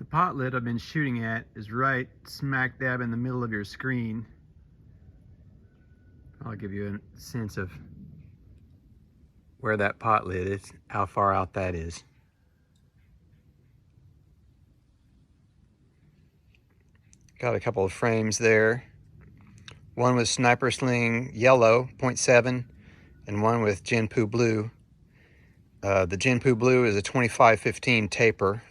pot lid I've been shooting at is right smack dab in the middle of your screen. I'll give you a sense of where that pot lid is, how far out that is. Got a couple of frames there. One with Sniper Sling yellow, 0.7, and one with Jinpu blue. The Jinpu blue is a 25-15 taper.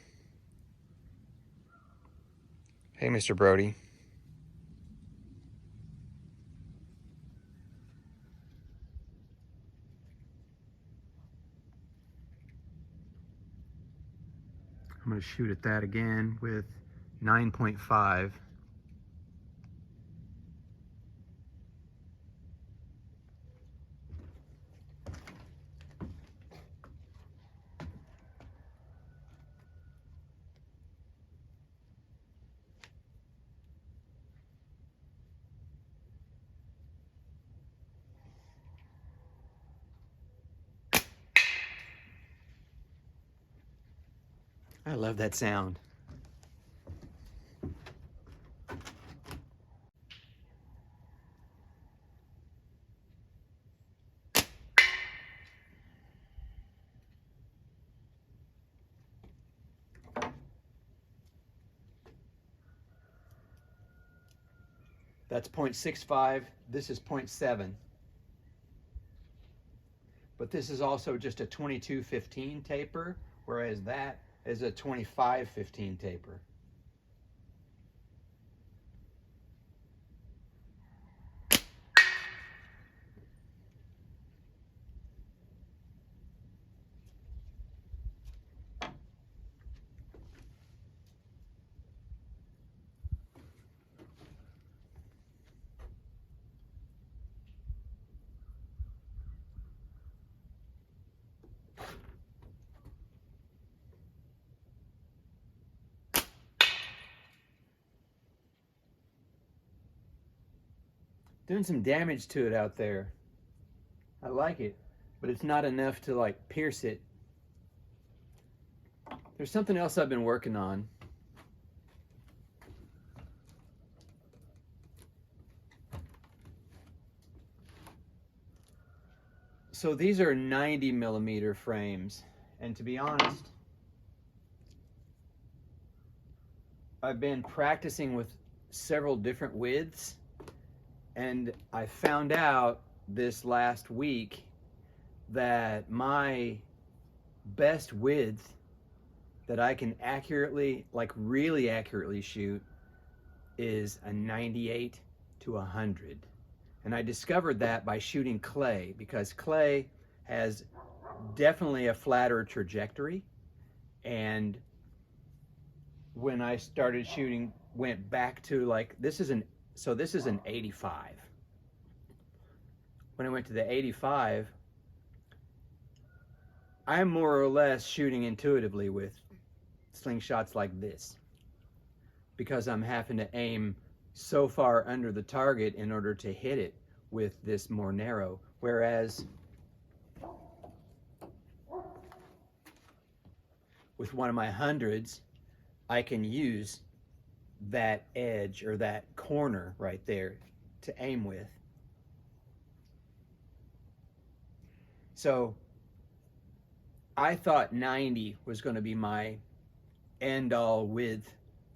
Hey, Mr. Brody. I'm going to shoot at that again with 9.5. I love that sound. That's 0.65, this is 0.7. But this is also just a 22-15 taper, whereas that is a 25-15 taper. Doing some damage to it out there. I like it, but it's not enough to like pierce it. There's something else I've been working on. So these are 90mm frames, and to be honest, I've been practicing with several different widths, and I found out this last week that my best width that I can accurately, like really accurately shoot, is a 98 to 100. And I discovered that by shooting clay, because clay has definitely a flatter trajectory. And when I started shooting, went back to like, this is an 85. When I went to the 85, I'm more or less shooting intuitively with slingshots like this, because I'm having to aim so far under the target in order to hit it with this more narrow. Whereas with one of my hundreds, I can use that edge or that corner right there to aim with. So I thought 90 was going to be my end-all width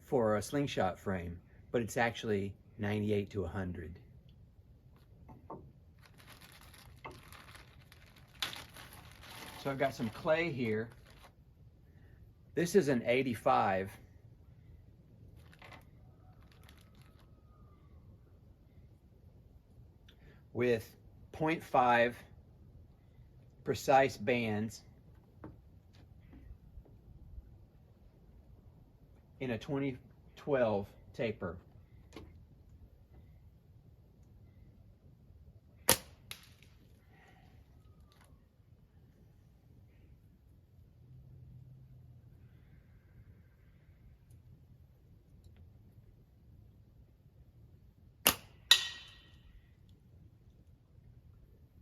for a slingshot frame, but it's actually 98 to 100. So I've got some clay here. This is an 85. With 0.5 precise bands in a 2012 taper.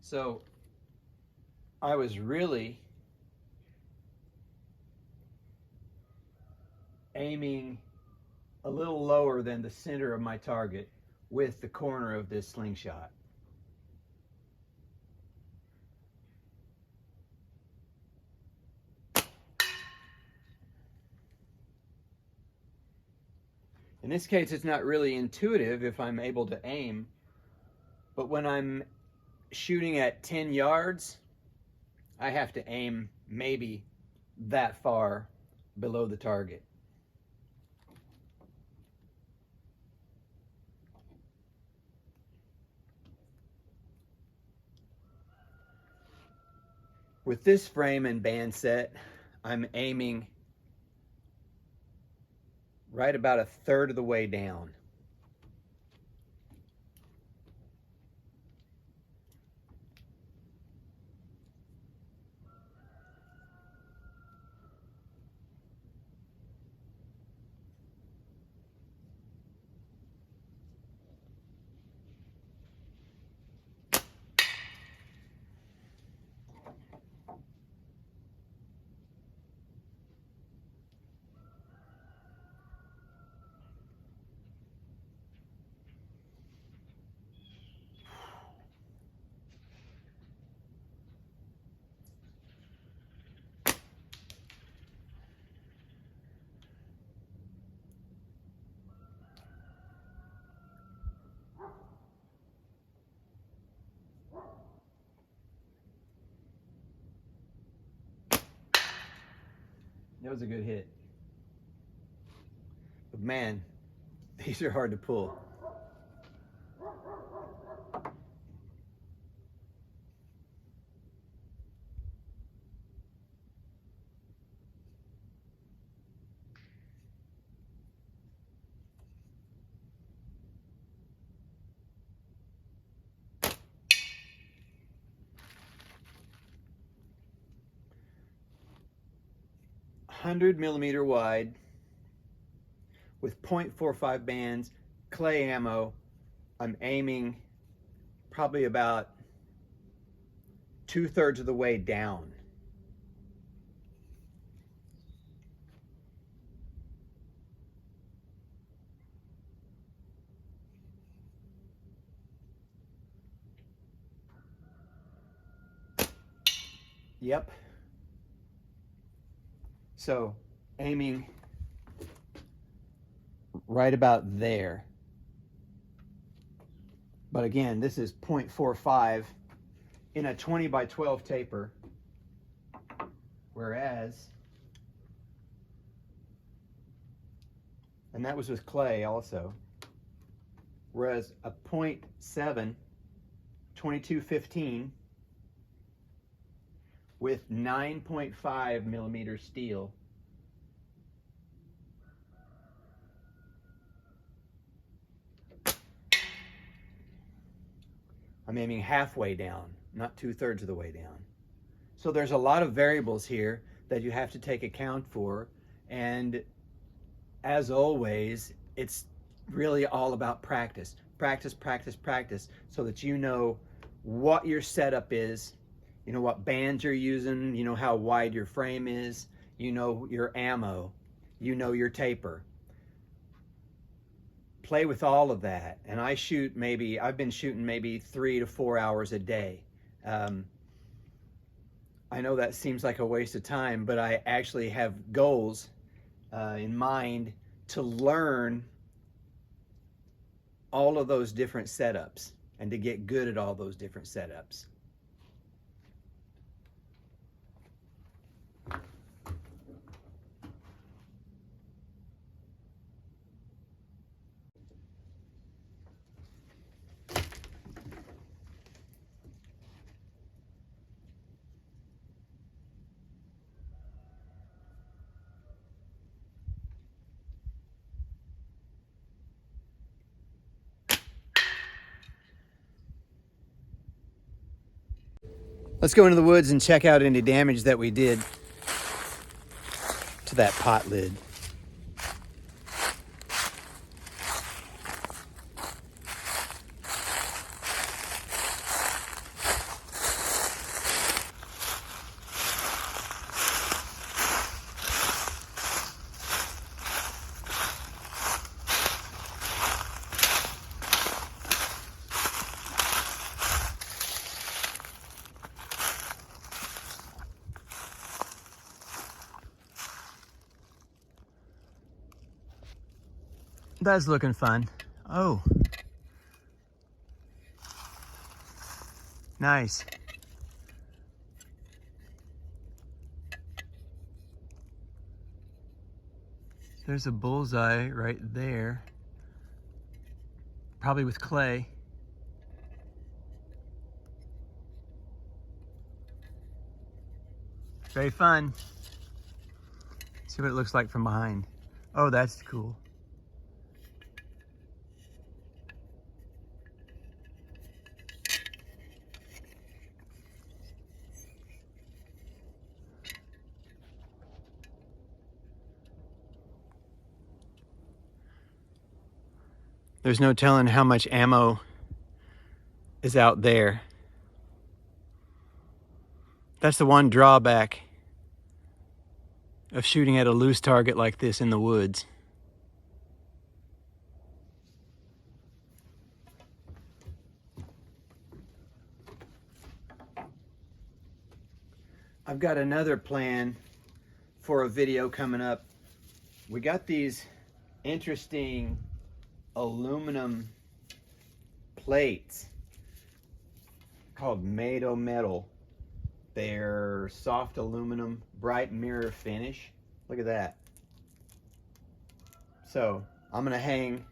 So I was really aiming a little lower than the center of my target with the corner of this slingshot. In this case, it's not really intuitive if I'm able to aim, but when I'm shooting at 10 yards, I have to aim maybe that far below the target. With this frame and band set, I'm aiming right about a third of the way down. That was a good hit. But man, these are hard to pull. .100mm wide with .45 bands, clay ammo. I'm aiming probably about 2/3 of the way down. Yep. So aiming right about there. But again, this is .45 in a 20x12 taper, whereas, and that was with clay also, whereas a .7 2215 with 9.5mm steel I'm aiming halfway down, not 2/3 of the way down. So there's a lot of variables here that you have to take account for, and as always, it's really all about practice. Practice, practice, practice, so that you know what your setup is, you know what bands you're using, you know how wide your frame is, you know your ammo, you know your taper. Play with all of that. And I've been shooting maybe 3 to 4 hours a day. I know that seems like a waste of time, but I actually have goals in mind to learn all of those different setups and to get good at all those different setups. Let's go into the woods and check out any damage that we did to that pot lid. That's looking fun. Oh, nice. There's a bullseye right there. Probably with clay. Very fun. See what it looks like from behind. Oh, that's cool. There's no telling how much ammo is out there. That's the one drawback of shooting at a loose target like this in the woods. I've got another plan for a video coming up. We got these interesting aluminum plates called Mado Metal. They're soft aluminum, bright mirror finish. Look at that. So I'm gonna hang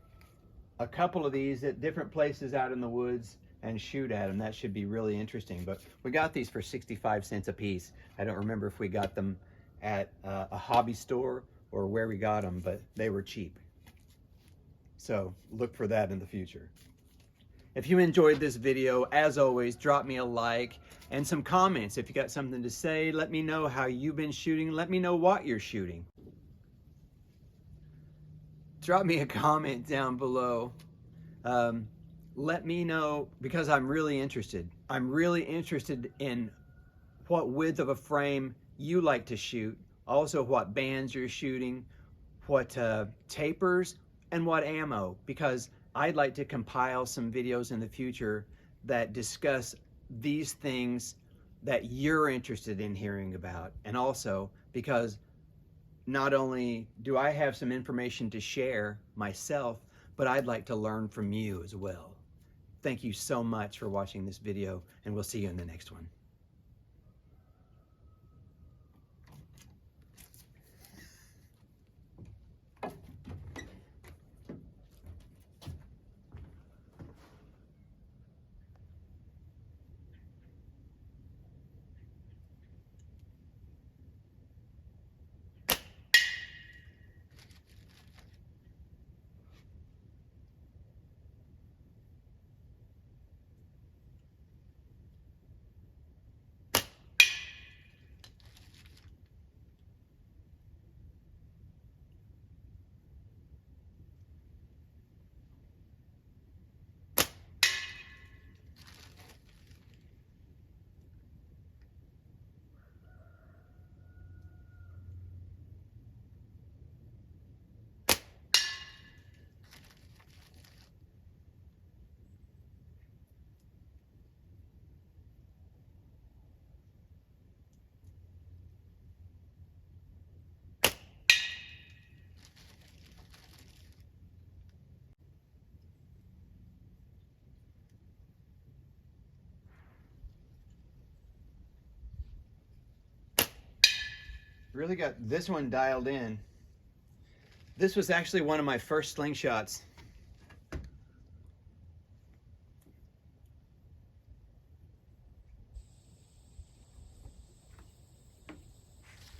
a couple of these at different places out in the woods and shoot at them. That should be really interesting. But we got these for 65 cents a piece. I don't remember if we got them at a hobby store or where we got them, but they were cheap. So look for that in the future. If you enjoyed this video, as always, drop me a like and some comments. If you got something to say, let me know how you've been shooting. Let me know what you're shooting. Drop me a comment down below. Let me know, because I'm really interested. I'm really interested in what width of a frame you like to shoot, also what bands you're shooting, what tapers, and what ammo, because I'd like to compile some videos in the future that discuss these things that you're interested in hearing about. And also because not only do I have some information to share myself, but I'd like to learn from you as well. Thank you so much for watching this video, and we'll see you in the next one. Really got this one dialed in. This was actually one of my first slingshots.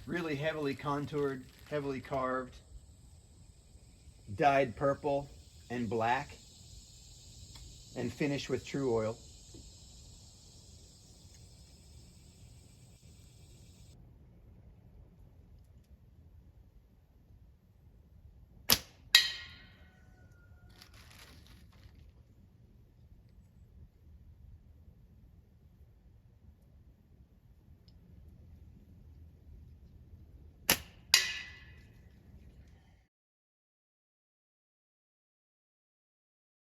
Really heavily contoured, heavily carved, dyed purple and black, and finished with true oil.